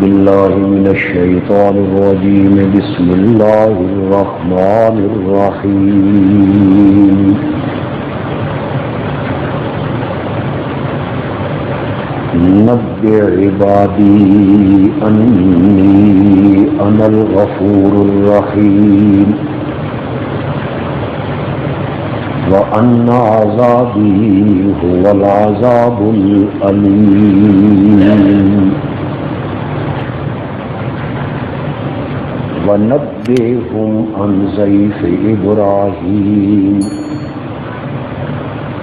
بالله من الشيطان الرجيم بسم الله الرحمن الرحيم نبئ عبادي أني أنا الغفور الرحيم وأن عذابي هو العذاب الأليم ونبئهم عن ضيف إبراهيم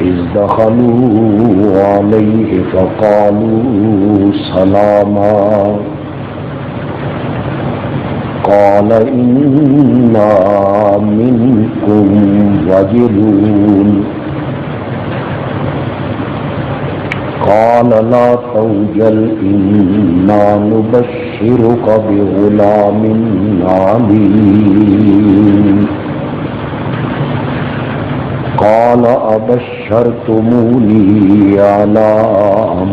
إذ دخلوا عليه فقالوا سلاما قال إنا منكم وجلون قال لا توجل إنا نبشرك بغلام عليم قال أبشرتموني على أن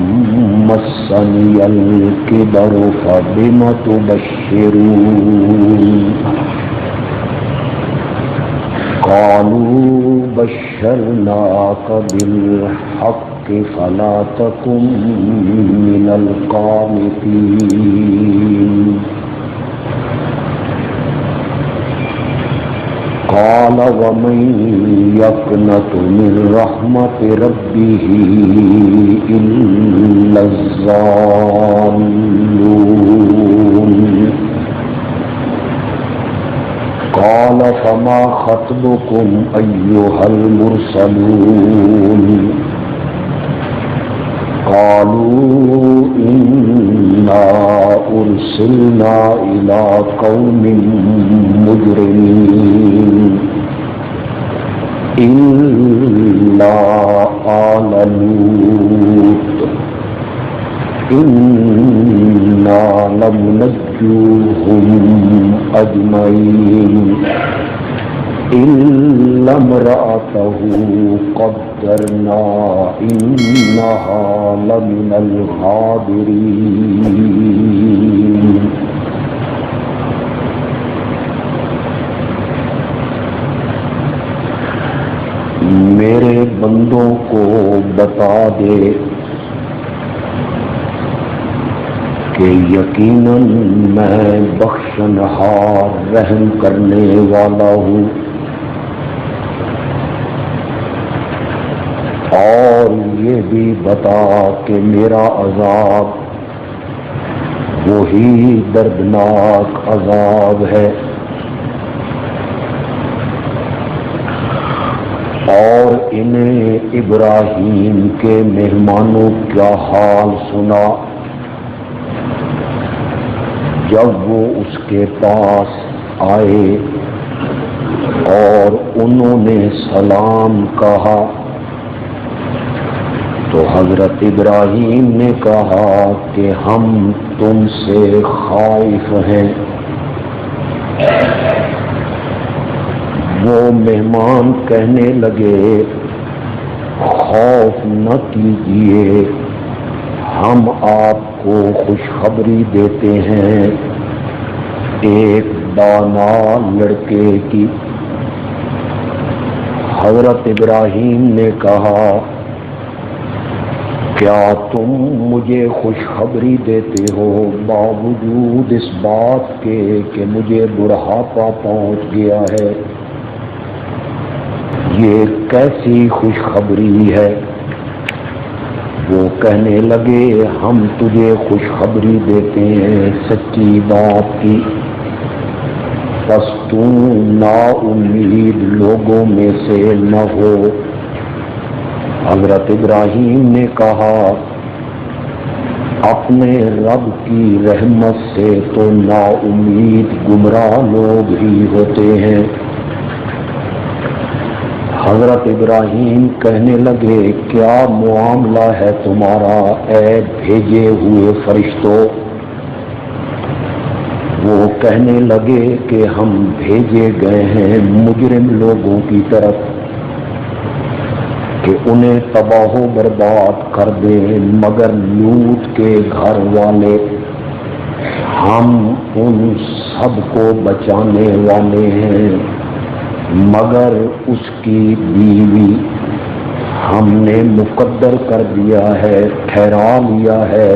مسني الكبر فبم تبشرون قالوا بشرناك بالحق فلا تكن من القانطين قال ومن يقنط من رحمة ربه إلا الضالون قال فما خطبكم أيها المرسلون قالوا إنا أرسلنا إلى قوم مجرمين إلا آل لوط إنا لمنجوهم أجمعين إلا امرأته قدرنا إنها لمن الغابرين میرے بندوں کو بتا دے کہ یقیناً میں بخشنہار رحم کرنے والا ہوں اور یہ بھی بتا کہ میرا عذاب وہی دردناک عذاب ہے اور انہیں ابراہیم کے مہمانوں کا حال سنا جب وہ اس کے پاس آئے اور انہوں نے سلام کہا تو حضرت ابراہیم نے کہا کہ ہم تم سے خائف ہیں۔ وہ مہمان کہنے لگے خوف نہ کیجیے، ہم آپ کو خوشخبری دیتے ہیں ایک دانا لڑکے کی۔ حضرت ابراہیم نے کہا کیا تم مجھے خوشخبری دیتے ہو باوجود اس بات کے کہ مجھے بڑھاپا پہنچ گیا ہے؟ یہ کیسی خوشخبری ہے؟ وہ کہنے لگے ہم تجھے خوشخبری دیتے ہیں سچی بات کی، پس تو نا امید لوگوں میں سے نہ ہو۔ حضرت ابراہیم نے کہا اپنے رب کی رحمت سے تو نا امید گمراہ لوگ ہی ہوتے ہیں۔ حضرت ابراہیم کہنے لگے کیا معاملہ ہے تمہارا اے بھیجے ہوئے فرشتوں؟ وہ کہنے لگے کہ ہم بھیجے گئے ہیں مجرم لوگوں کی طرف کہ انہیں تباہ و برباد کر دیں، مگر لوط کے گھر والے ہم ان سب کو بچانے والے ہیں مگر اس کی بیوی ہم نے مقدر کر دیا ہے، ٹھہرا لیا ہے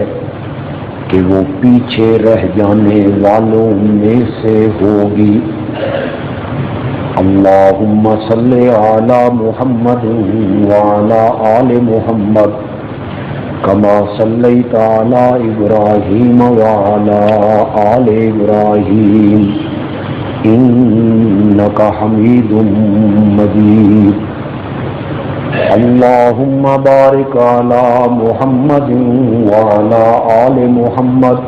کہ وہ پیچھے رہ جانے والوں میں سے ہوگی۔ اللہم صلی علی محمد وعلی آل محمد کما صلیت علی ابراہیم وعلی آل ابراہیم انک حمید مجید۔ اللہم بارک علی محمد وعلی آل محمد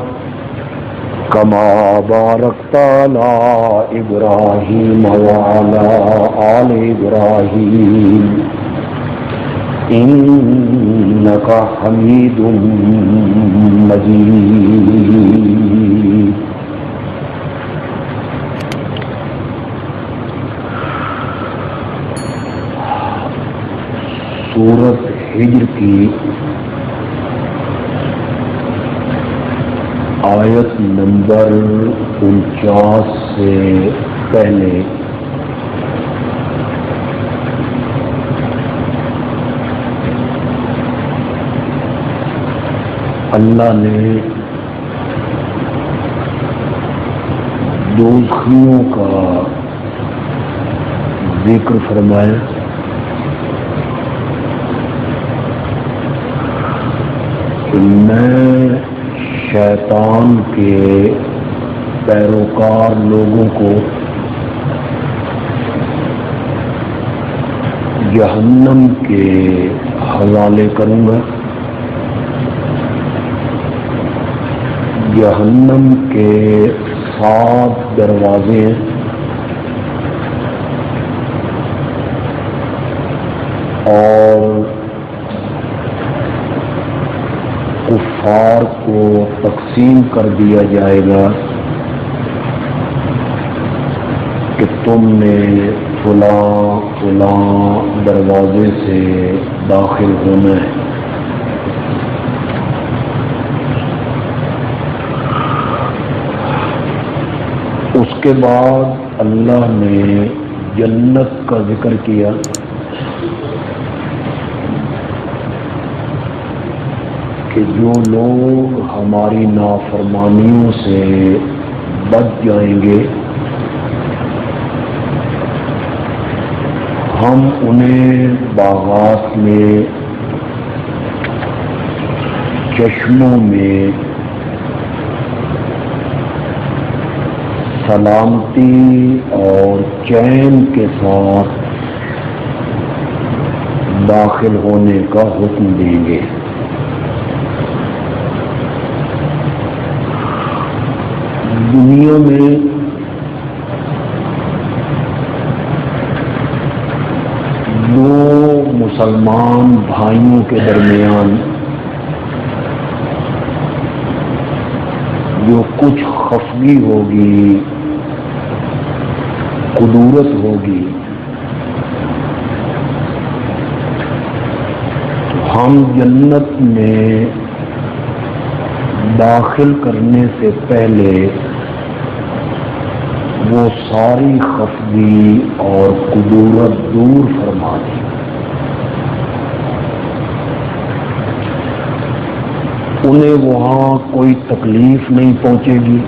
کما بارکت علی ابراہیم وعلی آل ابراہیم انک حمید مجید۔ سورۃ ہجر کی آیت نمبر 49 سے پہلے اللہ نے دوزخیوں کا ذکر فرمایا کہ میں شیطان کے پیروکار لوگوں کو جہنم کے حوالے کروں گا۔ جہنم کے 7 دروازے ہیں اور کفار کو تقسیم کر دیا جائے گا کہ تم نے فلاں فلاں دروازے سے داخل ہونا ہے۔ اس کے بعد اللہ نے جنت کا ذکر کیا کہ جو لوگ ہماری نافرمانیوں سے بچ جائیں گے ہم انہیں باغات میں، چشموں میں سلامتی اور چین کے ساتھ داخل ہونے کا حکم دیں گے۔ دنیا میں دو مسلمان بھائیوں کے درمیان جو کچھ خفگی ہوگی، قدورت ہوگی، ہم جنت میں داخل کرنے سے پہلے وہ ساری خفگی اور قدورت دور فرما دیں۔ انہیں وہاں کوئی تکلیف نہیں پہنچے گی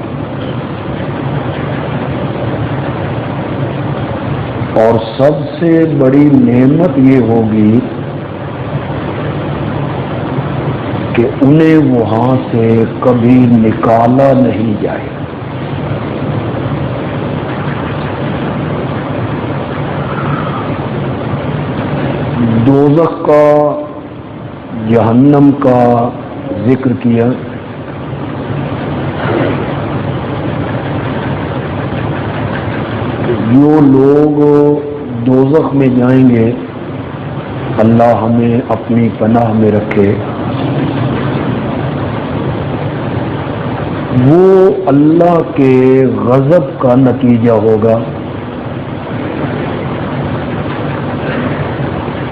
اور سب سے بڑی نعمت یہ ہوگی کہ انہیں وہاں سے کبھی نکالا نہیں جائے۔ دوزخ کا، جہنم کا ذکر کیا۔ جو لوگ دوزخ میں جائیں گے اللہ ہمیں اپنی پناہ میں رکھے، وہ اللہ کے غضب کا نتیجہ ہوگا۔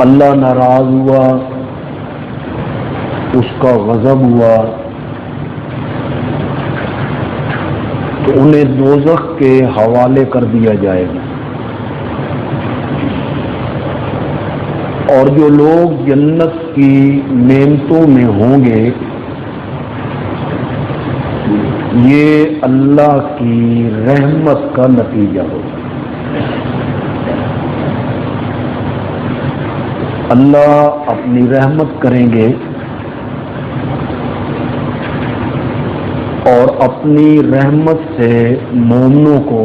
اللہ ناراض ہوا، اس کا غضب ہوا، تو انہیں دوزخ کے حوالے کر دیا جائے گا، اور جو لوگ جنت کی نعمتوں میں ہوں گے یہ اللہ کی رحمت کا نتیجہ ہوگا۔ اللہ اپنی رحمت کریں گے اور اپنی رحمت سے مومنوں کو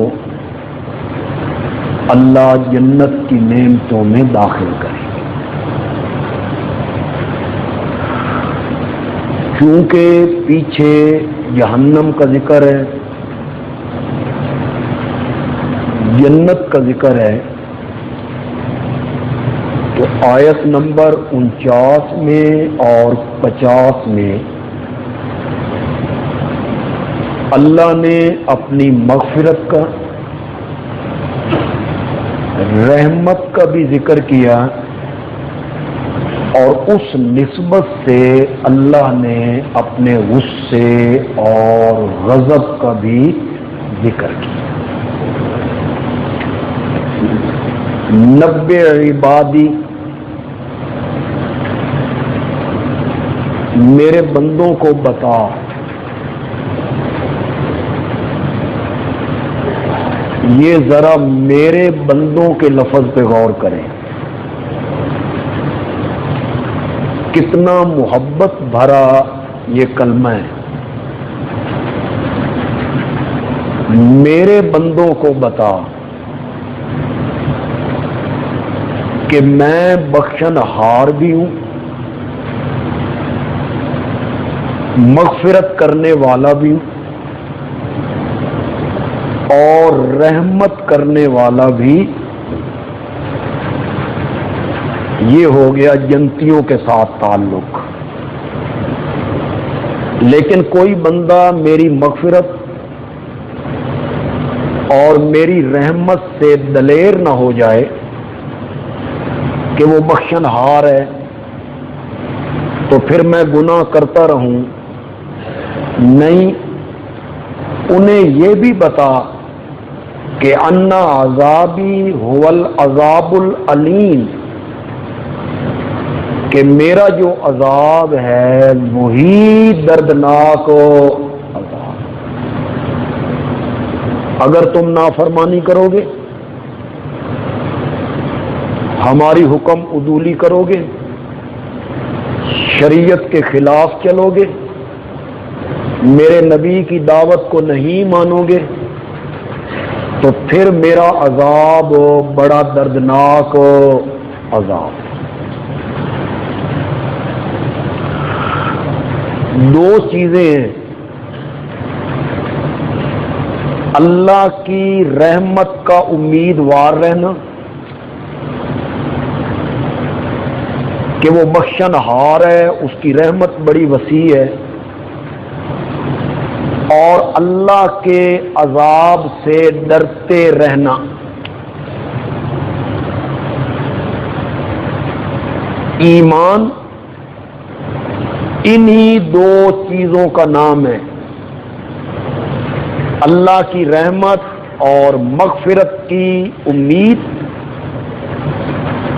اللہ جنت کی نعمتوں میں داخل کریں گے۔ چونکہ پیچھے جہنم کا ذکر ہے، جنت کا ذکر ہے، تو آیت نمبر 49 میں اور 50 میں اللہ نے اپنی مغفرت کا، رحمت کا بھی ذکر کیا، اور اس نسبت سے اللہ نے اپنے غصے اور غضب کا بھی ذکر کیا۔ نبئ عبادی، میرے بندوں کو بتا، یہ ذرا میرے بندوں کے لفظ پہ غور کریں، کتنا محبت بھرا یہ کلمہ ہے۔ میرے بندوں کو بتا کہ میں بخشن ہار بھی ہوں، مغفرت کرنے والا بھی ہوں، اور رحمت کرنے والا بھی۔ یہ ہو گیا جنتیوں کے ساتھ تعلق۔ لیکن کوئی بندہ میری مغفرت اور میری رحمت سے دلیر نہ ہو جائے کہ وہ بخشن ہار ہے، تو پھر میں گناہ کرتا رہوں، نہیں، انہیں یہ بھی بتا کہ ان عذابی هو العذاب العلیم، کہ میرا جو عذاب ہے وہی دردناک عذاب۔ اگر تم نافرمانی کرو گے، ہماری حکم عدولی کرو گے، شریعت کے خلاف چلو گے، میرے نبی کی دعوت کو نہیں مانو گے، تو پھر میرا عذاب بڑا دردناک عذاب۔ دو چیزیں ہیں، اللہ کی رحمت کا امیدوار رہنا کہ وہ بخشن ہار ہے، اس کی رحمت بڑی وسیع ہے، اور اللہ کے عذاب سے ڈرتے رہنا۔ ایمان انہی دو چیزوں کا نام ہے، اللہ کی رحمت اور مغفرت کی امید،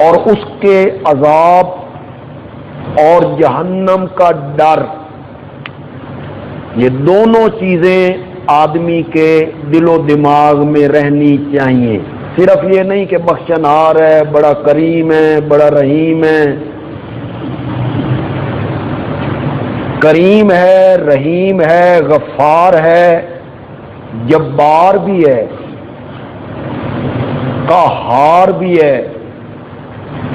اور اس کے عذاب اور جہنم کا ڈر۔ یہ دونوں چیزیں آدمی کے دل و دماغ میں رہنی چاہیے۔ صرف یہ نہیں کہ بخشنہار ہے، بڑا کریم ہے، بڑا رحیم ہے۔ کریم ہے، رحیم ہے، غفار ہے، جبار بھی ہے، قہار بھی ہے۔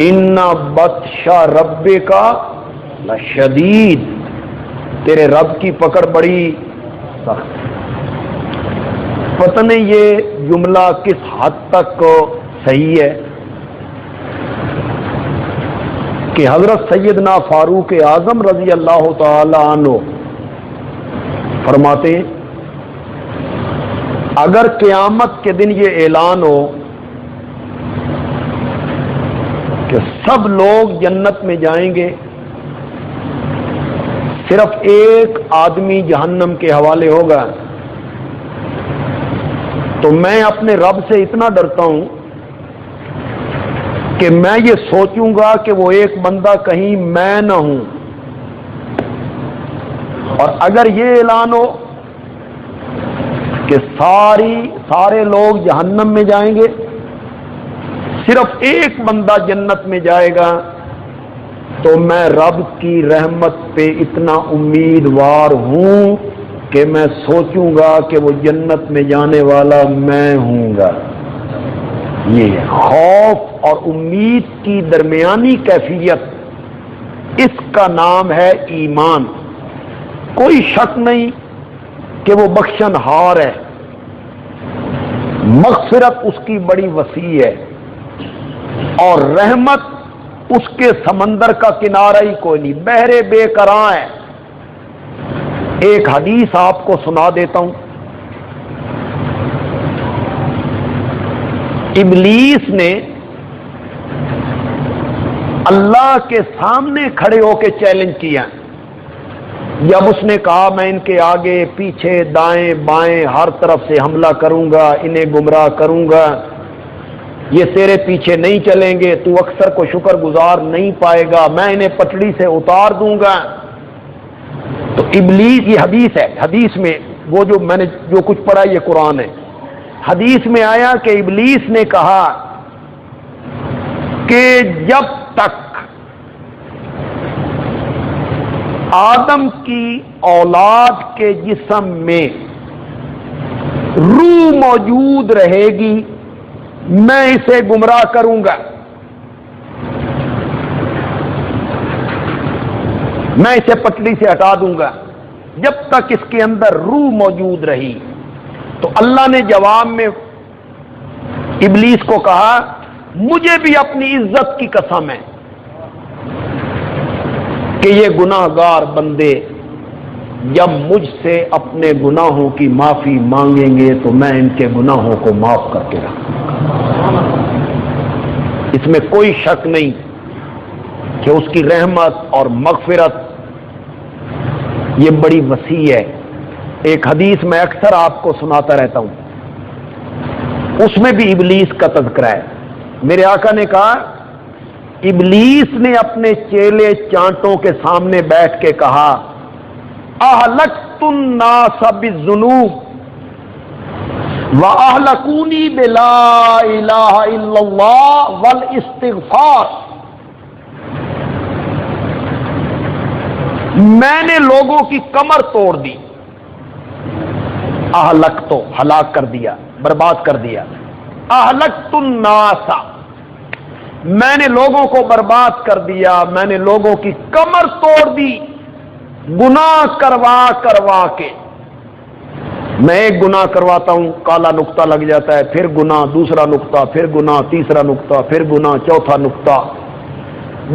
ان بطش ربک لشدید، تیرے رب کی پکڑ بڑی سخت۔ پتہ نہیں یہ جملہ کس حد تک صحیح ہے کہ حضرت سیدنا فاروق اعظم رضی اللہ تعالی عنہ فرماتے ہیں اگر قیامت کے دن یہ اعلان ہو کہ سب لوگ جنت میں جائیں گے، صرف ایک آدمی جہنم کے حوالے ہوگا، تو میں اپنے رب سے اتنا ڈرتا ہوں کہ میں یہ سوچوں گا کہ وہ ایک بندہ کہیں میں نہ ہوں، اور اگر یہ اعلان ہو کہ سارے لوگ جہنم میں جائیں گے، صرف ایک بندہ جنت میں جائے گا، تو میں رب کی رحمت پہ اتنا امیدوار ہوں کہ میں سوچوں گا کہ وہ جنت میں جانے والا میں ہوں گا۔ یہ خوف اور امید کی درمیانی کیفیت، اس کا نام ہے ایمان۔ کوئی شک نہیں کہ وہ بخشن ہار ہے، مغفرت اس کی بڑی وسیع ہے، اور رحمت اس کے سمندر کا کنارہ ہی کوئی نہیں، بحر بے قراں ہے۔ ایک حدیث آپ کو سنا دیتا ہوں۔ ابلیس نے اللہ کے سامنے کھڑے ہو کے چیلنج کیا، جب اس نے کہا میں ان کے آگے پیچھے دائیں بائیں ہر طرف سے حملہ کروں گا، انہیں گمراہ کروں گا، یہ تیرے پیچھے نہیں چلیں گے، تو اکثر کو شکر گزار نہیں پائے گا، میں انہیں پٹڑی سے اتار دوں گا۔ تو ابلیس، یہ حدیث ہے، حدیث میں وہ جو میں نے جو کچھ پڑھا یہ قرآن ہے، حدیث میں آیا کہ ابلیس نے کہا کہ جب تک آدم کی اولاد کے جسم میں روح موجود رہے گی میں اسے گمراہ کروں گا، میں اسے پٹڑی سے ہٹا دوں گا جب تک اس کے اندر روح موجود رہی۔ تو اللہ نے جواب میں ابلیس کو کہا مجھے بھی اپنی عزت کی قسم ہے کہ یہ گناہ گار بندے جب مجھ سے اپنے گناہوں کی معافی مانگیں گے تو میں ان کے گناہوں کو معاف کر کے رکھوں گا۔ اس میں کوئی شک نہیں کہ اس کی رحمت اور مغفرت یہ بڑی وسیع ہے۔ ایک حدیث میں اکثر آپ کو سناتا رہتا ہوں، اس میں بھی ابلیس کا تذکرہ ہے۔ میرے آقا نے کہا ابلیس نے اپنے چیلے چانٹوں کے سامنے بیٹھ کے کہا اہلکت الناس بالذنوب واہلکونی بلا الہ الا اللہ والاستغفار، میں نے لوگوں کی کمر توڑ دی، اہلک تو ہلاک کر دیا، برباد کر دیا، اہلکت الناس میں نے لوگوں کو برباد کر دیا، میں نے لوگوں کی کمر توڑ دی گناہ کروا کروا کے۔ میں ایک گناہ کرواتا ہوں کالا نقطہ لگ جاتا ہے، پھر گناہ، دوسرا نقطہ، پھر گناہ، تیسرا نقطہ، پھر گناہ، چوتھا نقطہ،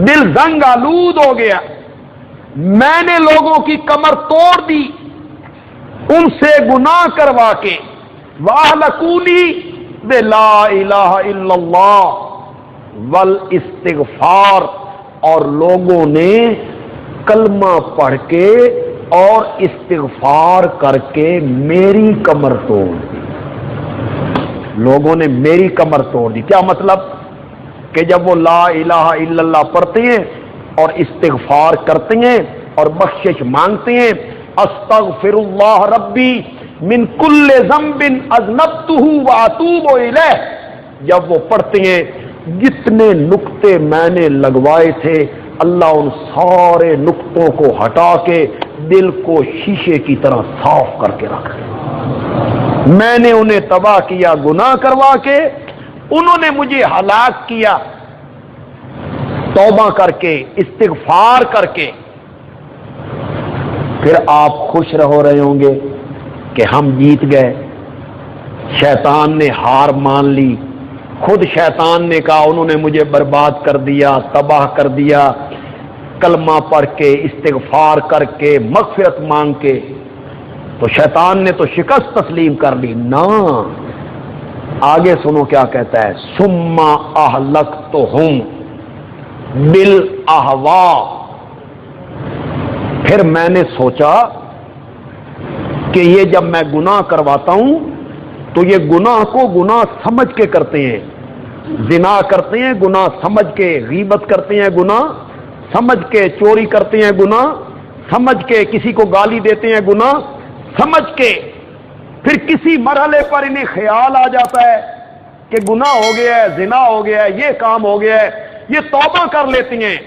دل زنگ آلود ہو گیا۔ میں نے لوگوں کی کمر توڑ دی ان سے گناہ کروا کے، وَأَهْلَكُونِي بِلَا إِلَٰهَ إِلَّا اللَّهِ والاستغفار، اور لوگوں نے کلمہ پڑھ کے اور استغفار کر کے میری کمر توڑ دی۔ لوگوں نے میری کمر توڑ دی، کیا مطلب؟ کہ جب وہ لا الہ الا اللہ پڑھتے ہیں اور استغفار کرتے ہیں اور بخشش مانگتے ہیں، استغفر اللہ ربی من کل ذنب اذنبتہ واتوب الیہ، جب وہ پڑھتے ہیں جتنے نقطے میں نے لگوائے تھے اللہ ان سارے نقطوں کو ہٹا کے دل کو شیشے کی طرح صاف کر کے رکھ دیا۔ میں نے انہیں تباہ کیا گناہ کروا کے، انہوں نے مجھے ہلاک کیا توبہ کر کے، استغفار کر کے۔ پھر آپ خوش ہو رہے ہوں گے کہ ہم جیت گئے، شیطان نے ہار مان لی، خود شیطان نے کہا انہوں نے مجھے برباد کر دیا، تباہ کر دیا، کلمہ پڑھ کے، استغفار کر کے، مغفرت مانگ کے، تو شیطان نے تو شکست تسلیم کر لی۔ نہ، آگے سنو کیا کہتا ہے، ثم اہلکتہم بالاہواء، پھر میں نے سوچا کہ یہ جب میں گناہ کرواتا ہوں تو یہ گناہ کو گناہ سمجھ کے کرتے ہیں، زنا کرتے ہیں گناہ سمجھ کے، غیبت کرتے ہیں گناہ سمجھ کے، چوری کرتے ہیں گناہ سمجھ کے، کسی کو گالی دیتے ہیں گناہ سمجھ کے، پھر کسی مرحلے پر انہیں خیال آ جاتا ہے کہ گناہ ہو گیا ہے، زنا ہو گیا ہے، یہ کام ہو گیا ہے، یہ توبہ کر لیتی ہیں،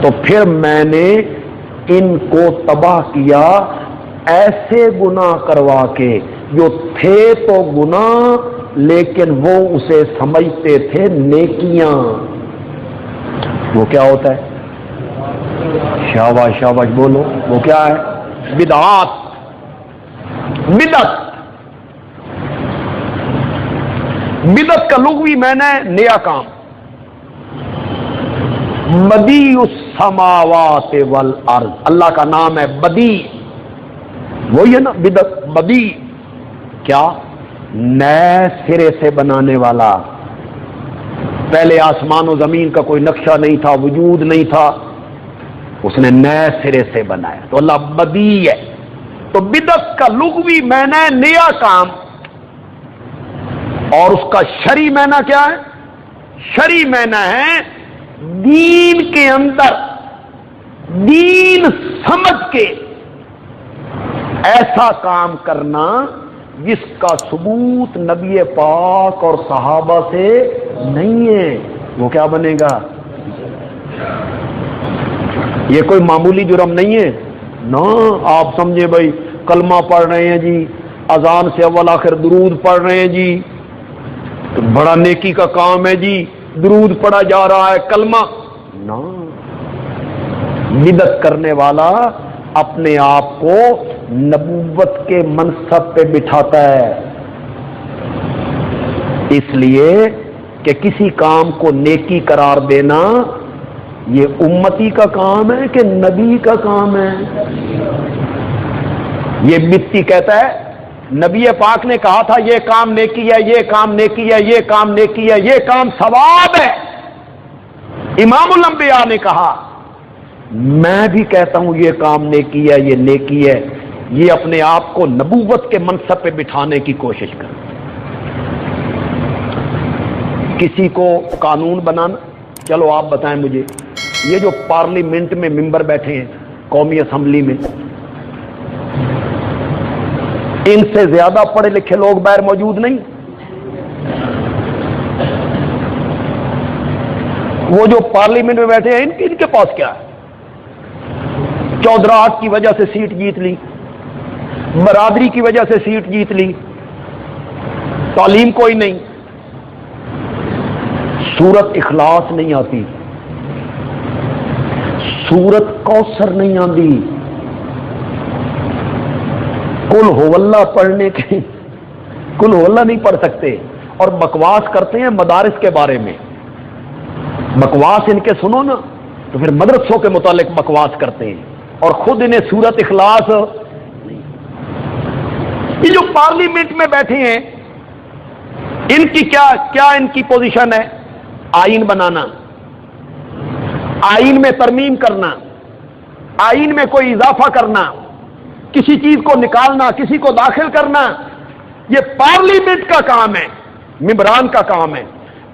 تو پھر میں نے ان کو تباہ کیا ایسے گناہ کروا کے جو تھے تو گناہ لیکن وہ اسے سمجھتے تھے نیکیاں۔ وہ کیا ہوتا ہے؟ شاباش شاباش بولو، وہ کیا ہے؟ بدعات، بدعت۔ بدعت کا لغوی معنی ہے نیا کام، بدیع السماوات والارض، اللہ کا نام ہے بدیع، وہی ہے نا بدعت، بدیع کیا؟ نئے سرے سے بنانے والا۔ پہلے آسمان و زمین کا کوئی نقشہ نہیں تھا، وجود نہیں تھا، اس نے نئے سرے سے بنایا، تو اللہ بدیع ہے۔ تو بدعت کا لغوی معنی ہے نیا کام، اور اس کا شرعی معنی کیا ہے؟ شرعی معنی ہے دین کے اندر دین سمجھ کے ایسا کام کرنا جس کا ثبوت نبی پاک اور صحابہ سے نہیں ہے، وہ کیا بنے گا؟ یہ کوئی معمولی جرم نہیں ہے نا۔ آپ سمجھے بھائی کلمہ پڑھ رہے ہیں جی، اذان سے اول آخر درود پڑھ رہے ہیں جی، تو بڑا نیکی کا کام ہے جی، درود پڑھا جا رہا ہے، کلمہ نا۔ بدعت کرنے والا اپنے آپ کو نبوت کے منصب پہ بٹھاتا ہے، اس لیے کہ کسی کام کو نیکی قرار دینا یہ امتی کا کام ہے کہ نبی کا کام ہے؟ یہ مٹی کہتا ہے نبی پاک نے کہا تھا یہ کام نیکی ہے، یہ کام نیکی ہے، یہ کام نیکی ہے، یہ کام ثواب ہے۔ امام الانبیاء نے کہا میں بھی کہتا ہوں یہ کام نیکی ہے، یہ نیکی ہے، یہ اپنے آپ کو نبوت کے منصب پہ بٹھانے کی کوشش کر۔ کسی کو قانون بنانا، چلو آپ بتائیں مجھے، یہ جو پارلیمنٹ میں ممبر بیٹھے ہیں، قومی اسمبلی میں، ان سے زیادہ پڑھے لکھے لوگ باہر موجود نہیں؟ وہ جو پارلیمنٹ میں بیٹھے ہیں ان کے پاس کیا ہے؟ چودراہٹ کی وجہ سے سیٹ جیت لی، برادری کی وجہ سے سیٹ جیت لی، تعلیم کوئی نہیں، سورت اخلاص نہیں آتی، سورت کوثر نہیں آتی، قل ہو اللہ پڑھنے کے، قل ہو اللہ نہیں پڑھ سکتے، اور بکواس کرتے ہیں مدارس کے بارے میں۔ بکواس ان کے سنو نا تو پھر مدرسوں کے متعلق بکواس کرتے ہیں، اور خود انہیں سورت اخلاص نہیں۔ یہ جو پارلیمنٹ میں بیٹھے ہیں ان کی کیا ان کی پوزیشن ہے؟ آئین بنانا، آئین میں ترمیم کرنا، آئین میں کوئی اضافہ کرنا، کسی چیز کو نکالنا، کسی کو داخل کرنا، یہ پارلیمنٹ کا کام ہے، ممبران کا کام ہے۔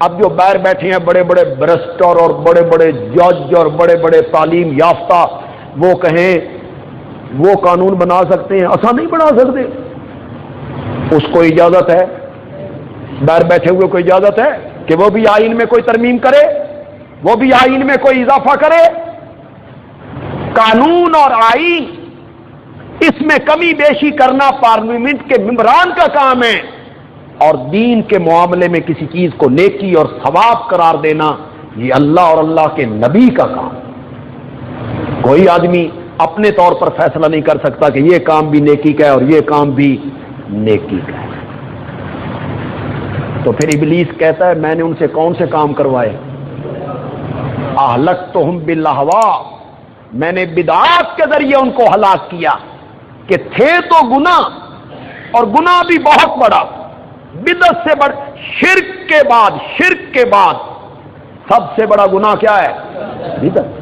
اب جو باہر بیٹھے ہیں بڑے بڑے برسٹر اور بڑے بڑے جج اور بڑے بڑے تعلیم یافتہ، وہ کہیں وہ قانون بنا سکتے ہیں، ایسا نہیں بنا سکتے، اس کو اجازت ہے، باہر بیٹھے ہوئے کو اجازت ہے کہ وہ بھی آئین میں کوئی ترمیم کرے، وہ بھی آئین میں کوئی اضافہ کرے۔ قانون اور آئین اس میں کمی بیشی کرنا پارلیمنٹ کے ممبران کا کام ہے، اور دین کے معاملے میں کسی چیز کو نیکی اور ثواب قرار دینا یہ اللہ اور اللہ کے نبی کا کام۔ کوئی آدمی اپنے طور پر فیصلہ نہیں کر سکتا کہ یہ کام بھی نیکی کا ہے اور یہ کام بھی نیکی کا ہے۔ تو پھر ابلیس کہتا ہے میں نے ان سے کون سے کام کروائے؟ اہلکتہم باللہوا، میں نے بدعات کے ذریعے ان کو ہلاک کیا، کہ تھے تو گناہ، اور گناہ بھی بہت بڑا، بدعت سے بڑھ، شرک کے بعد سب سے بڑا گناہ کیا ہے؟ بدعت،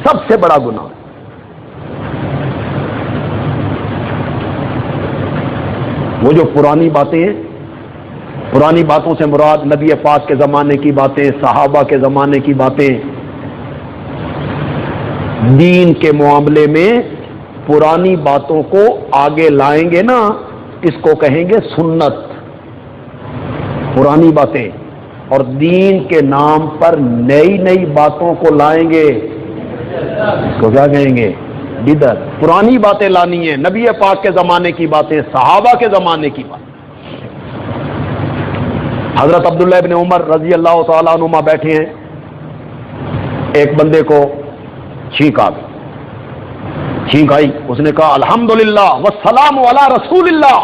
سب سے بڑا گناہ۔ وہ جو پرانی باتیں ہیں، پرانی باتوں سے مراد نبی پاک کے زمانے کی باتیں، صحابہ کے زمانے کی باتیں. دین کے معاملے میں پرانی باتوں کو آگے لائیں گے نا، اس کو کہیں گے سنت. پرانی باتیں. اور دین کے نام پر نئی نئی باتوں کو لائیں گے، اس کو کیا کہیں گے؟ بدعت. پرانی باتیں لانی ہیں، نبی پاک کے زمانے کی باتیں، صحابہ کے زمانے کی باتیں. حضرت عبداللہ ابن عمر رضی اللہ تعالیٰ عنہما بیٹھے ہیں، ایک بندے کو چھینک آ گئی. چھینک آئی، اس نے کہا الحمدللہ والسلام علی رسول اللہ.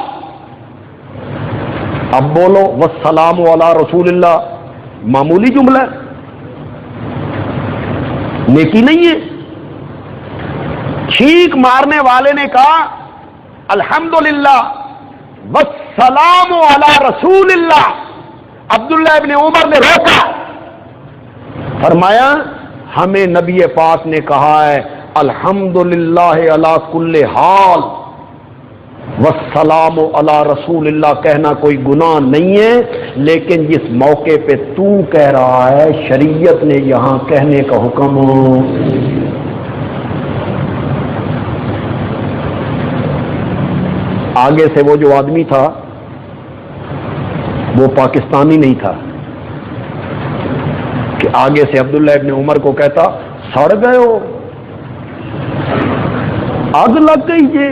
اب بولو والسلام علی رسول اللہ معمولی جملہ ہے، نیکی نہیں ہے. چھینک مارنے والے نے کہا الحمدللہ والسلام علی رسول اللہ. عبداللہ ابن عمر نے روکا، فرمایا ہمیں نبی پاک نے کہا ہے الحمدللہ علی کل حال، والسلام علی رسول اللہ کہنا کوئی گناہ نہیں ہے، لیکن جس موقع پہ تو کہہ رہا ہے شریعت نے یہاں کہنے کا حکم. آگے سے وہ جو آدمی تھا وہ پاکستانی نہیں تھا کہ آگے سے عبداللہ ابن عمر کو کہتا سڑ گئے ہو، آگ لگ گئی. یہ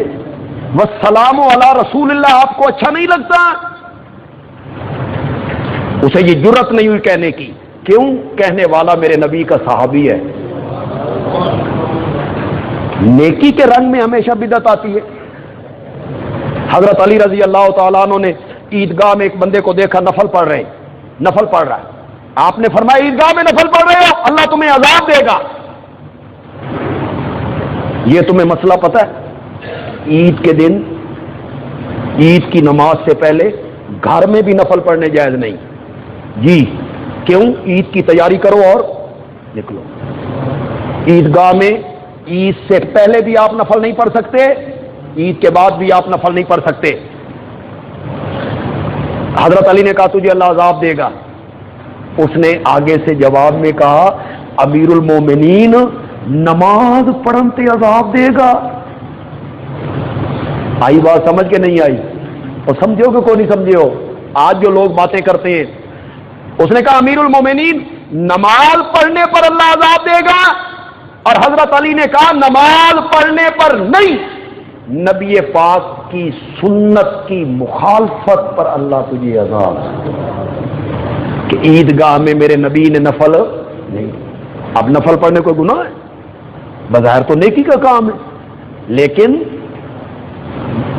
والسلام علی رسول اللہ آپ کو اچھا نہیں لگتا؟ اسے یہ جرت نہیں ہوئی کہنے کی. کیوں؟ کہنے والا میرے نبی کا صحابی ہے. نیکی کے رنگ میں ہمیشہ بدعت آتی ہے. حضرت علی رضی اللہ تعالیٰ عنہ نے عیدگاہ میں ایک بندے کو دیکھا نفل پڑھ رہے، نفل پڑھ رہا ہے. آپ نے فرمایا عیدگاہ میں نفل پڑھ رہے ہو، اللہ تمہیں عذاب دے گا. یہ تمہیں مسئلہ پتہ ہے؟ عید کے دن، عید کی نماز سے پہلے گھر میں بھی نفل پڑھنے جائز نہیں. جی کیوں؟ عید کی تیاری کرو اور نکلو. عیدگاہ میں عید سے پہلے بھی آپ نفل نہیں پڑھ سکتے، عید کے بعد بھی آپ نفل نہیں پڑھ سکتے. حضرت علی نے کہا تجھے اللہ عذاب دے گا. اس نے آگے سے جواب میں کہا امیر المومنین نماز پڑھنتے عذاب دے گا. آئی بات سمجھ کے نہیں آئی؟ اور سمجھو کہ کوئی نہیں سمجھے ہو؟ آج جو لوگ باتیں کرتے ہیں، اس نے کہا امیر المومنین نماز پڑھنے پر اللہ عذاب دے گا، اور حضرت علی نے کہا نماز پڑھنے پر نہیں، نبی پاک کی سنت کی مخالفت پر اللہ تجھے عذاب. کہ عیدگاہ میں میرے نبی نے نفل نہیں. اب نفل پڑھنے کوئی گناہ ہے؟ بظاہر تو نیکی کا کام ہے، لیکن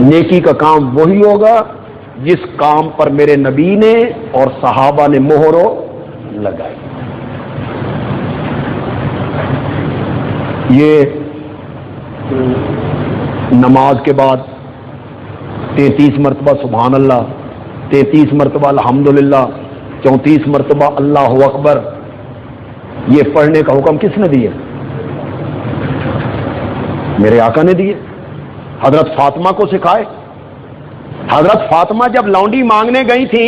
نیکی کا کام وہی ہوگا جس کام پر میرے نبی نے اور صحابہ نے مہر لگائی. یہ نماز کے بعد 33 مرتبہ سبحان اللہ، 33 مرتبہ الحمدللہ، 34 مرتبہ اللہ اکبر، یہ پڑھنے کا حکم کس نے دیا؟ میرے آقا نے دیے. حضرت فاطمہ کو سکھائے. حضرت فاطمہ جب لونڈی مانگنے گئی تھی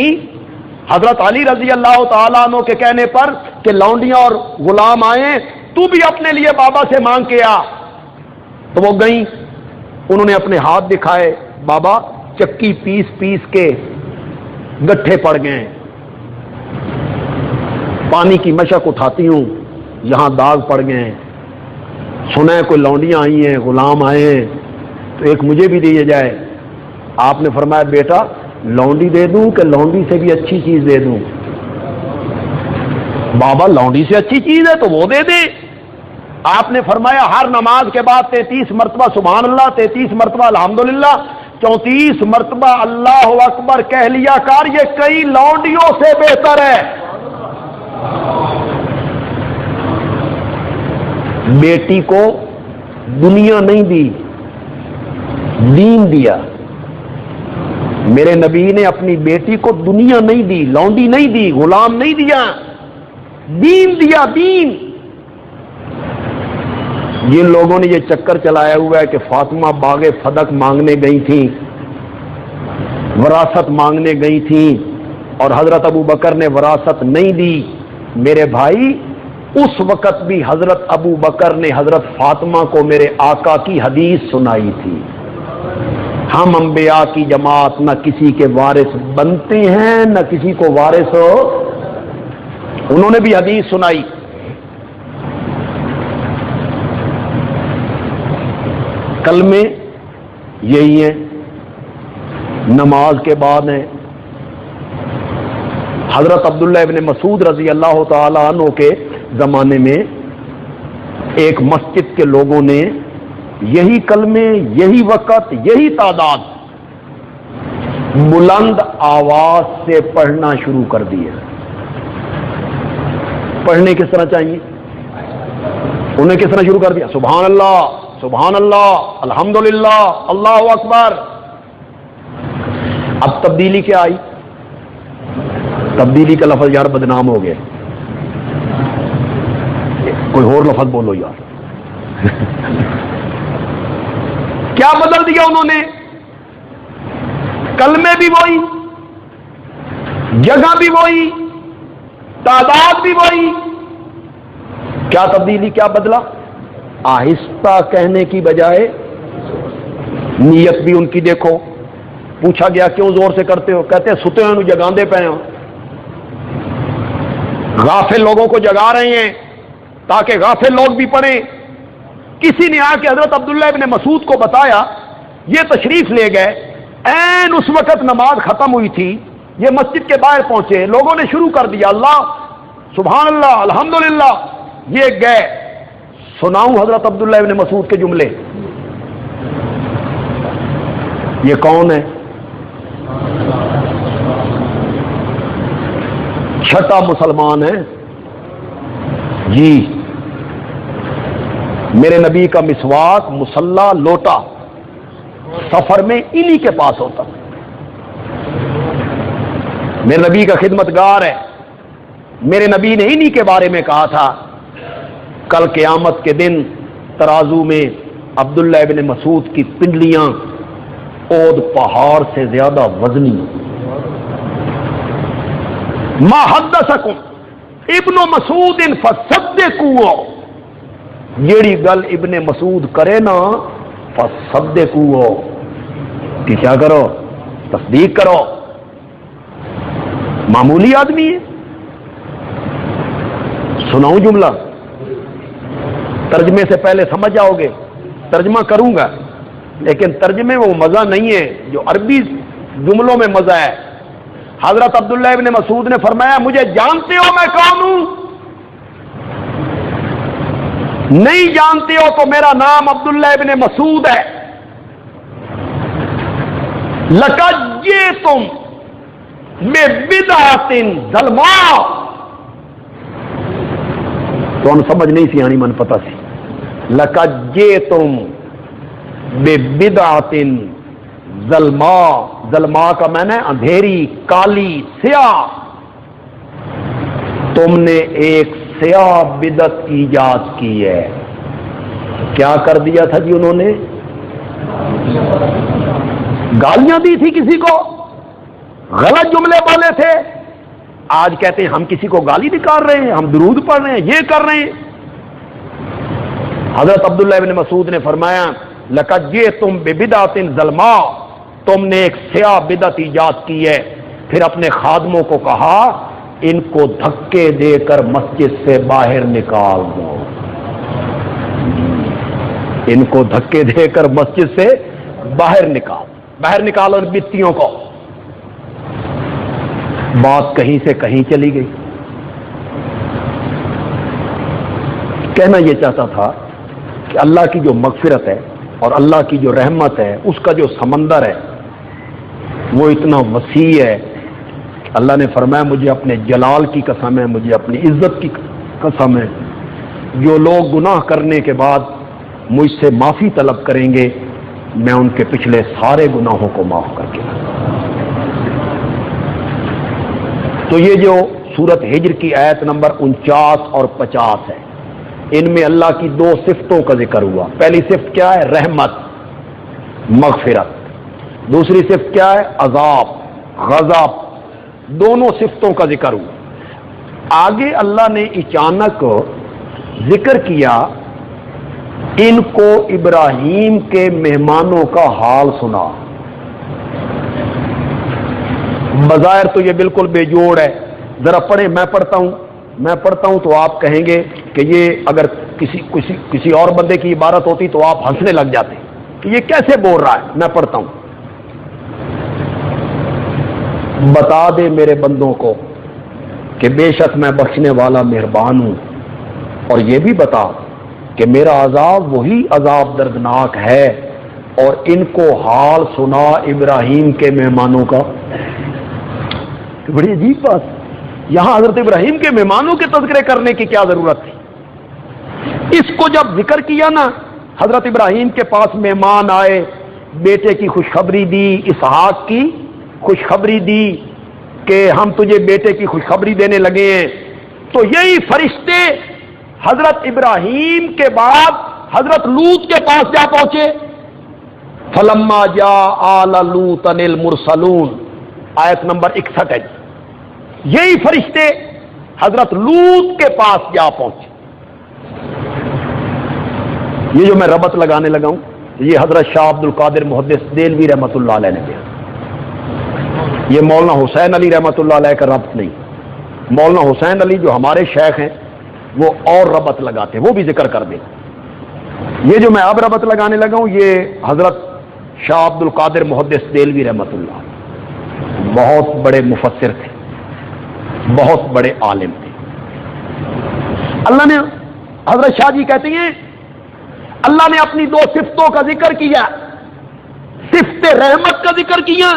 حضرت علی رضی اللہ تعالیٰ عنہ کے کہنے پر کہ لونڈیاں اور غلام آئے تو بھی اپنے لیے بابا سے مانگ کے آ، تو وہ گئیں. انہوں نے اپنے ہاتھ دکھائے، بابا چکی پیس پیس کے گٹھے پڑ گئے، پانی کی مشق اٹھاتی ہوں یہاں داغ پڑ گئے ہیں، سنا ہے کوئی لونڈیاں آئی ہیں، غلام آئے ہیں، تو ایک مجھے بھی دیے جائے. آپ نے فرمایا بیٹا لونڈی دے دوں کہ لونڈی سے بھی اچھی چیز دے دوں؟ بابا لونڈی سے اچھی چیز ہے تو وہ دے دے. آپ نے فرمایا ہر نماز کے بعد 33 مرتبہ سبحان اللہ، 33 مرتبہ الحمدللہ، 34 مرتبہ اللہ اکبر کہہ لیا کر، یہ کئی لونڈیوں سے بہتر ہے. بیٹی کو دنیا نہیں دی، دین دیا. میرے نبی نے اپنی بیٹی کو دنیا نہیں دی، لونڈی نہیں دی، غلام نہیں دیا، دین دیا، دین. جن لوگوں نے یہ چکر چلایا ہوا ہے کہ فاطمہ باغ فدق مانگنے گئی تھیں، وراثت مانگنے گئی تھیں اور حضرت ابو بکر نے وراثت نہیں دی. میرے بھائی اس وقت بھی حضرت ابو بکر نے حضرت فاطمہ کو میرے آقا کی حدیث سنائی تھی. ہم انبیاء کی جماعت نہ کسی کے وارث بنتے ہیں نہ کسی کو وارث ہو. انہوں نے بھی حدیث سنائی. کلمے یہی ہیں، نماز کے بعد ہیں. حضرت عبداللہ ابن مسعود رضی اللہ تعالی عنہ کے زمانے میں ایک مسجد کے لوگوں نے یہی کلمے، یہی وقت، یہی تعداد بلند آواز سے پڑھنا شروع کر دیے. پڑھنے کس طرح چاہیے؟ انہیں کس طرح شروع کر دیا؟ سبحان اللہ، سبحان اللہ، الحمدللہ، اللہ اکبر. اب تبدیلی کیا آئی؟ تبدیلی کا لفظ یار بدنام ہو گیا. کوئی اور لفظ بولو یار. کیا بدل دیا انہوں نے؟ کلمے بھی وہی، جگہ بھی وہی، تعداد بھی وہی. کیا تبدیلی، کیا بدلا؟ آہستہ کہنے کی بجائے نیت بھی ان کی دیکھو. پوچھا گیا کیوں زور سے کرتے ہو؟ کہتے ہیں ستے ہوئے جگاندے پے ہوں، غافل لوگوں کو جگا رہے ہیں تاکہ غافل لوگ بھی پڑھیں. کسی نے آ کے حضرت عبداللہ ابن مسعود کو بتایا، یہ تشریف لے گئے. عین اس وقت نماز ختم ہوئی تھی، یہ مسجد کے باہر پہنچے، لوگوں نے شروع کر دیا اللہ، سبحان اللہ، الحمدللہ. یہ گئے. سناؤں حضرت عبداللہ ابن مسعود کے جملے؟ یہ کون ہے؟ چھٹا مسلمان ہے جی. میرے نبی کا مسواک، مصلا، لوٹا سفر میں انہی کے پاس ہوتا. میرے نبی کا خدمتگار ہے. میرے نبی نے انہی کے بارے میں کہا تھا کل قیامت کے دن ترازو میں عبداللہ ابن مسعود کی پنڈلیاں اود پہاڑ سے زیادہ وزنی. ما حدثکم ابن مسعود فصدقوا، جیڑی گل ابن مسعود کرے نا فصدقوا، کہ کیا کرو؟ تصدیق کرو. معمولی آدمی ہے. سناؤں جملہ؟ ترجمے سے پہلے سمجھ جاؤ گے. ترجمہ کروں گا لیکن ترجمے میں وہ مزہ نہیں ہے جو عربی جملوں میں مزہ ہے. حضرت عبداللہ ابن مسعود نے فرمایا مجھے جانتے ہو میں کون ہوں؟ نہیں جانتے ہو تو میرا نام عبداللہ ابن مسعود ہے. لقد جئتم ببدعۃ ظلماء، تو ہم سمجھ نہیں سی آنی من پتہ سی. لقد جئتم ببدعۃ ظلماء، ظلماء کا معنی ہے اندھیری، کالی، سیاہ. تم نے ایک سیاہ بدعت ایجاد کی ہے. کیا کر دیا تھا جی انہوں نے؟ گالیاں دی تھی کسی کو، غلط جملے بولے تھے. آج کہتے ہیں ہم کسی کو گالی نکال رہے ہیں، ہم درود پڑھ رہے ہیں، یہ کر رہے ہیں. حضرت عبداللہ ابن مسعود نے فرمایا لقد جئتم ببدعۃ ظلماء، تم نے ایک سیاہ بدعت ایجاد کی ہے. پھر اپنے خادموں کو کہا ان کو دھکے دے کر مسجد سے باہر نکال دو. ان کو دھکے دے کر مسجد سے باہر نکالو ان بتیوں کو. بات کہیں سے کہیں چلی گئی. کہنا یہ چاہتا تھا کہ اللہ کی جو مغفرت ہے اور اللہ کی جو رحمت ہے، اس کا جو سمندر ہے وہ اتنا وسیع ہے. اللہ نے فرمایا مجھے اپنے جلال کی قسم ہے، مجھے اپنی عزت کی قسم ہے، جو لوگ گناہ کرنے کے بعد مجھ سے معافی طلب کریں گے میں ان کے پچھلے سارے گناہوں کو معاف کر کے. تو یہ جو سورت ہجر کی آیت نمبر 49 اور 50 ہے، ان میں اللہ کی دو صفتوں کا ذکر ہوا. پہلی صفت کیا ہے؟ رحمت، مغفرت. دوسری صفت کیا ہے؟ عذاب. غضب، دونوں صفتوں کا ذکر ہوا۔ آگے اللہ نے اچانک ذکر کیا ان کو ابراہیم کے مہمانوں کا حال سنا۔ بظاہر تو یہ بالکل بے جوڑ ہے، ذرا پڑھیں، میں پڑھتا ہوں تو آپ کہیں گے کہ یہ اگر کسی اور بندے کی عبارت ہوتی تو آپ ہنسنے لگ جاتے کہ یہ کیسے بول رہا ہے۔ میں پڑھتا ہوں، بتا دے میرے بندوں کو کہ بے شک میں بخشنے والا مہربان ہوں، اور یہ بھی بتا کہ میرا عذاب وہی عذاب دردناک ہے، اور ان کو حال سنا ابراہیم کے مہمانوں کا۔ بڑی عجیب بات، یہاں حضرت ابراہیم کے مہمانوں کے تذکرے کرنے کی کیا ضرورت تھی؟ اس کو جب ذکر کیا نا، حضرت ابراہیم کے پاس مہمان آئے، بیٹے کی خوشخبری دی، اسحاق کی خوشخبری دی کہ ہم تجھے بیٹے کی خوشخبری دینے لگے ہیں، تو یہی فرشتے حضرت ابراہیم کے بعد حضرت لوط کے پاس جا پہنچے۔ فلما جاء آل لوط المرسلون، آیت نمبر 61 ہے۔ یہی فرشتے حضرت لوط کے پاس جا پہنچے۔ یہ جو میں ربط لگانے لگا ہوں، یہ حضرت شاہ عبد القادر محدث دہلوی رحمۃ اللہ علیہ نے دیا، یہ مولانا حسین علی رحمۃ اللہ علیہ کا ربط نہیں۔ مولانا حسین علی جو ہمارے شیخ ہیں وہ اور ربط لگاتے ہیں، وہ بھی ذکر کر دیں۔ یہ جو میں اب ربط لگانے لگا ہوں یہ حضرت شاہ عبد القادر محدث دہلوی رحمۃ اللہ، بہت بڑے مفسر تھے، بہت بڑے عالم تھے۔ اللہ نے، حضرت شاہ جی کہتے ہیں اللہ نے اپنی دو صفتوں کا ذکر کیا، صفت رحمت کا ذکر کیا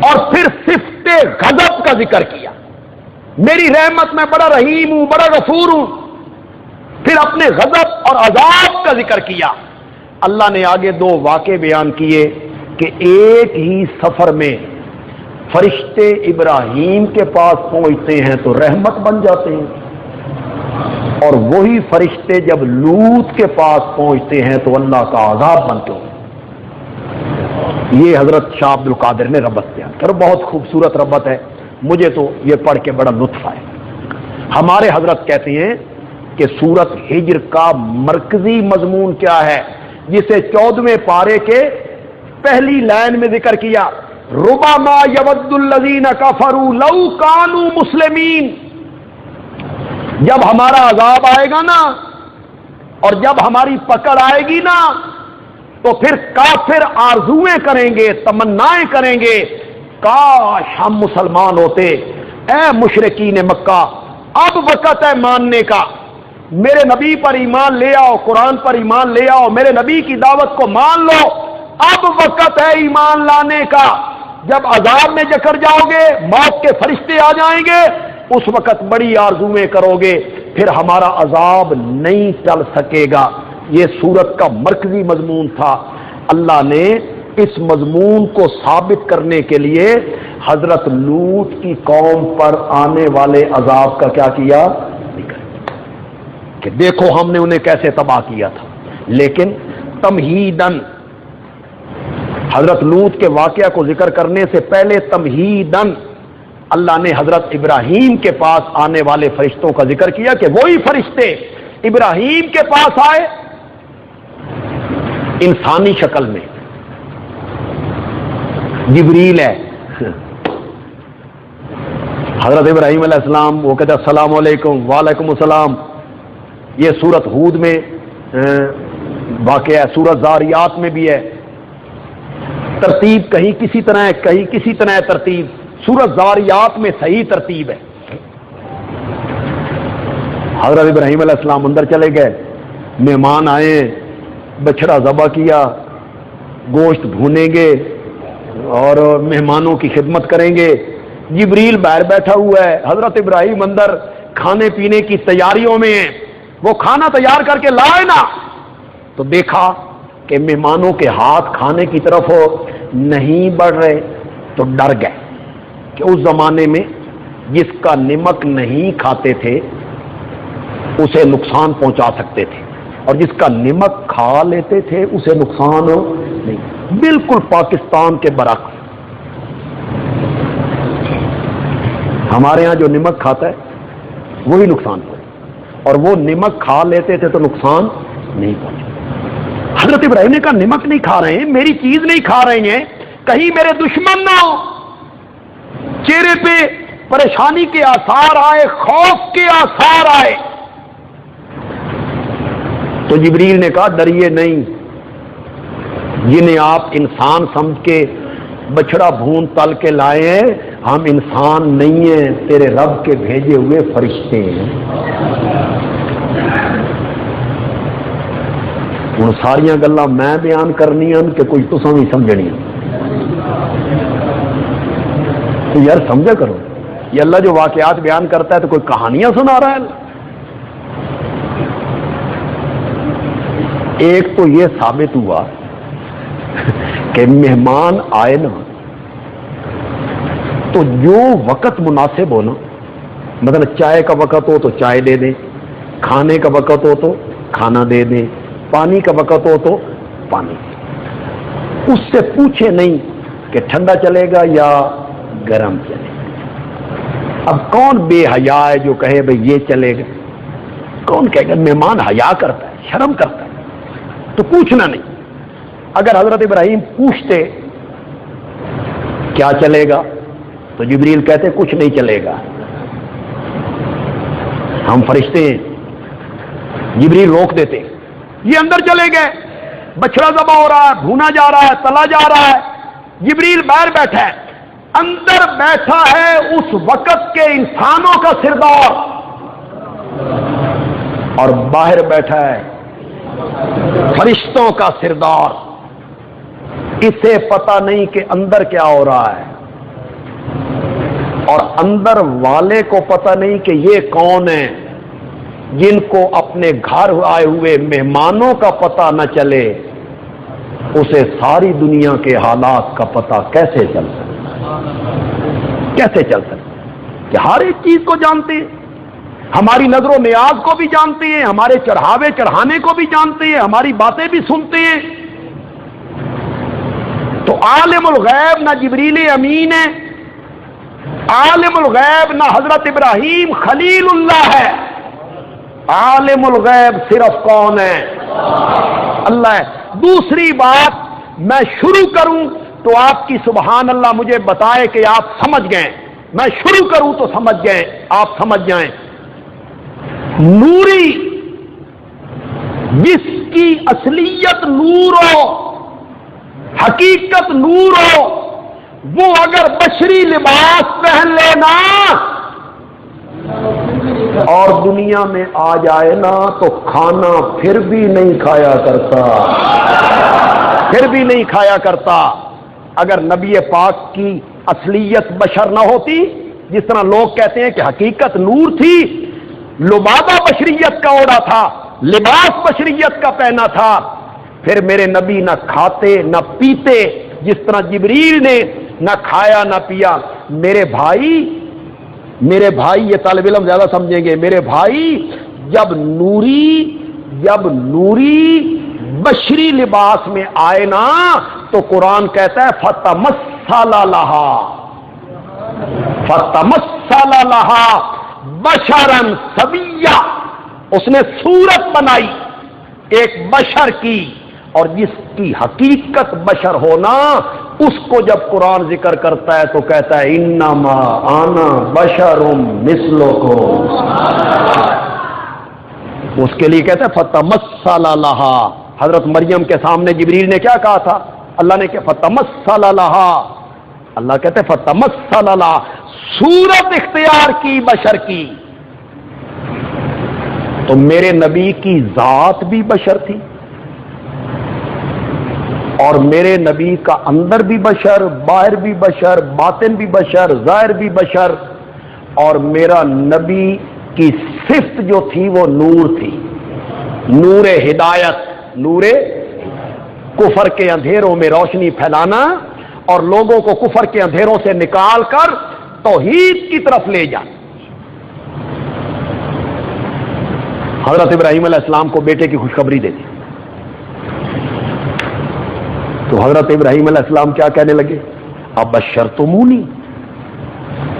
اور پھر صفت غضب کا ذکر کیا۔ میری رحمت میں بڑا رحیم ہوں، بڑا غفور ہوں، پھر اپنے غضب اور عذاب کا ذکر کیا۔ اللہ نے آگے دو واقعے بیان کیے کہ ایک ہی سفر میں فرشتے ابراہیم کے پاس پہنچتے ہیں تو رحمت بن جاتے ہیں، اور وہی فرشتے جب لوط کے پاس پہنچتے ہیں تو اللہ کا عذاب بنتے ہیں۔ یہ حضرت شاہ عبد القادر نے ربط بیان کیا، بہت خوبصورت ربط ہے، مجھے تو یہ پڑھ کے بڑا لطف آئے۔ ہمارے حضرت کہتے ہیں کہ سورت ہجر کا مرکزی مضمون کیا ہے، جسے 14ویں پارے کے پہلی لائن میں ذکر کیا، ربما یود الذین کفروا لو کانوا مسلمین۔ جب ہمارا عذاب آئے گا نا اور جب ہماری پکڑ آئے گی نا تو پھر کافر آرزویں کریں گے، تمنائیں کریں گے، کاش ہم مسلمان ہوتے۔ اے مشرکین مکہ، اب وقت ہے ماننے کا، میرے نبی پر ایمان لے آؤ، قرآن پر ایمان لے آؤ، میرے نبی کی دعوت کو مان لو، اب وقت ہے ایمان لانے کا۔ جب عذاب میں جکڑ جاؤ گے، موت کے فرشتے آ جائیں گے، اس وقت بڑی آرزویں کرو گے، پھر ہمارا عذاب نہیں ٹل سکے گا۔ یہ سورت کا مرکزی مضمون تھا۔ اللہ نے اس مضمون کو ثابت کرنے کے لیے حضرت لوط کی قوم پر آنے والے عذاب کا کیا کیا کہ دیکھو ہم نے انہیں کیسے تباہ کیا تھا، لیکن تمہیدن حضرت لوط کے واقعہ کو ذکر کرنے سے پہلے تمہیدن اللہ نے حضرت ابراہیم کے پاس آنے والے فرشتوں کا ذکر کیا کہ وہی فرشتے ابراہیم کے پاس آئے انسانی شکل میں، جبریل ہے۔ حضرت ابراہیم علیہ السلام وہ کہتے ہیں السلام علیکم، وعلیکم السلام۔ یہ سورت ہود میں واقعہ ہے، سورت زاریات میں بھی ہے۔ ترتیب کہیں کسی طرح ہے، کہیں کسی طرح ہے ترتیب، سورت زاریات میں صحیح ترتیب ہے۔ حضرت ابراہیم علیہ السلام اندر چلے گئے، مہمان آئے، بچڑا ذبح کیا، گوشت بھونیں گے اور مہمانوں کی خدمت کریں گے۔ جبریل باہر بیٹھا ہوا ہے، حضرت ابراہیم اندر کھانے پینے کی تیاریوں میں ہیں۔ وہ کھانا تیار کر کے لائے نا تو دیکھا کہ مہمانوں کے ہاتھ کھانے کی طرف نہیں بڑھ رہے تو ڈر گئے کہ اس زمانے میں جس کا نمک نہیں کھاتے تھے اسے نقصان پہنچا سکتے تھے، اور جس کا نمک کھا لیتے تھے اسے نقصان نہیں۔ بالکل پاکستان کے برعکس ہمارے ہاں جو نمک کھاتا ہے وہی نقصان پہنچے، اور وہ نمک کھا لیتے تھے تو نقصان نہیں پہنچا۔ حضرت ابراہیم نے کہا نمک نہیں کھا رہے ہیں، میری چیز نہیں کھا رہے ہیں، کہیں میرے دشمن نہ ہو، چہرے پہ پریشانی کے آثار آئے، خوف کے آثار آئے۔ تو جبریل نے کہا ڈریے نہیں، جنہیں آپ انسان سمجھ کے بچڑا بھون تل کے لائے ہیں، ہم انسان نہیں ہیں، تیرے رب کے بھیجے ہوئے فرشتے ہیں۔ ہوں ساریاں گلاں میں بیان کرنی کہ کوئی تساں بھی سمجھنی؟ تو یار سمجھا کرو، یہ اللہ جو واقعات بیان کرتا ہے تو کوئی کہانیاں سنا رہا ہے؟ ایک تو یہ ثابت ہوا کہ مہمان آئے نا تو جو وقت مناسب ہو نا، مطلب چائے کا وقت ہو تو چائے دے دیں، کھانے کا وقت ہو تو کھانا دے دیں، پانی کا وقت ہو تو پانی، اس سے پوچھے نہیں کہ ٹھنڈا چلے گا یا گرم چلے گا۔ اب کون بے حیا ہے جو کہے بھئی یہ چلے گا؟ کون کہے گا؟ مہمان حیا کرتا ہے، شرم کرتا ہے، تو پوچھنا نہیں۔ اگر حضرت ابراہیم پوچھتے کیا چلے گا تو جبریل کہتے کچھ نہیں چلے گا، ہم فرشتے ہیں۔ جبریل روک دیتے، یہ اندر چلے گئے، بچڑا ذبح ہو رہا ہے، بھونا جا رہا ہے، تلا جا رہا ہے، جبریل باہر بیٹھا ہے، اندر بیٹھا ہے اس وقت کے انسانوں کا سردار، اور باہر بیٹھا ہے فرشتوں کا سردار۔ اسے پتہ نہیں کہ اندر کیا ہو رہا ہے، اور اندر والے کو پتہ نہیں کہ یہ کون ہے، جن کو اپنے گھر آئے ہوئے مہمانوں کا پتہ نہ چلے، اسے ساری دنیا کے حالات کا پتہ کیسے چل سکتا؟ کیسے چل سکتا کہ ہر ایک چیز کو جانتے ہیں، ہماری نظر و نیاز کو بھی جانتے ہیں، ہمارے چڑھاوے چڑھانے کو بھی جانتے ہیں، ہماری باتیں بھی سنتے ہیں۔ تو عالم الغیب نہ جبریل امین ہے، عالم الغیب نہ حضرت ابراہیم خلیل اللہ ہے، عالم الغیب صرف کون ہے؟ اللہ ہے۔ دوسری بات، میں شروع کروں تو آپ کی سبحان اللہ مجھے بتائے کہ آپ سمجھ گئے، میں شروع کروں تو سمجھ گئے، آپ سمجھ جائیں۔ نوری جس کی اصلیت نور ہو، حقیقت نور ہو، وہ اگر بشری لباس پہن لینا اور دنیا میں آ جائے نا تو کھانا پھر بھی نہیں کھایا کرتا، پھر بھی نہیں کھایا کرتا۔ اگر نبی پاک کی اصلیت بشر نہ ہوتی، جس طرح لوگ کہتے ہیں کہ حقیقت نور تھی، لبادہ بشریت کا اوڑا تھا، لباس بشریت کا پہنا تھا، پھر میرے نبی نہ کھاتے نہ پیتے، جس طرح جبریل نے نہ کھایا نہ پیا۔ میرے بھائی یہ طالب علم زیادہ سمجھیں گے، میرے بھائی جب نوری بشری لباس میں آئے نا تو قرآن کہتا ہے فتمثل لہا بشرا سویا، اس نے صورت بنائی ایک بشر کی، اور جس کی حقیقت بشر ہونا، اس کو جب قرآن ذکر کرتا ہے تو کہتا ہے انما انا بشر مثلکم، اس کے لیے کہتا ہے فتمثل لہا۔ حضرت مریم کے سامنے جبریل نے کیا کہا تھا؟ اللہ نے کہا فتمثل لہا، اللہ کہتے ہیں فتمثل لہا، صورت اختیار کی بشر کی۔ تو میرے نبی کی ذات بھی بشر تھی، اور میرے نبی کا اندر بھی بشر، باہر بھی بشر، باطن بھی بشر، ظاہر بھی بشر، اور میرا نبی کی صفت جو تھی وہ نور تھی، نور ہدایت، نور کفر کے اندھیروں میں روشنی پھیلانا اور لوگوں کو کفر کے اندھیروں سے نکال کر توحید کی طرف لے جانا۔ حضرت ابراہیم علیہ السلام کو بیٹے کی خوشخبری دے دی تو حضرت ابراہیم علیہ السلام کیا کہنے لگے؟ ابشرتمونی،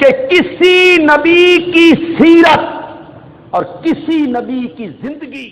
کہ کسی نبی کی سیرت اور کسی نبی کی زندگی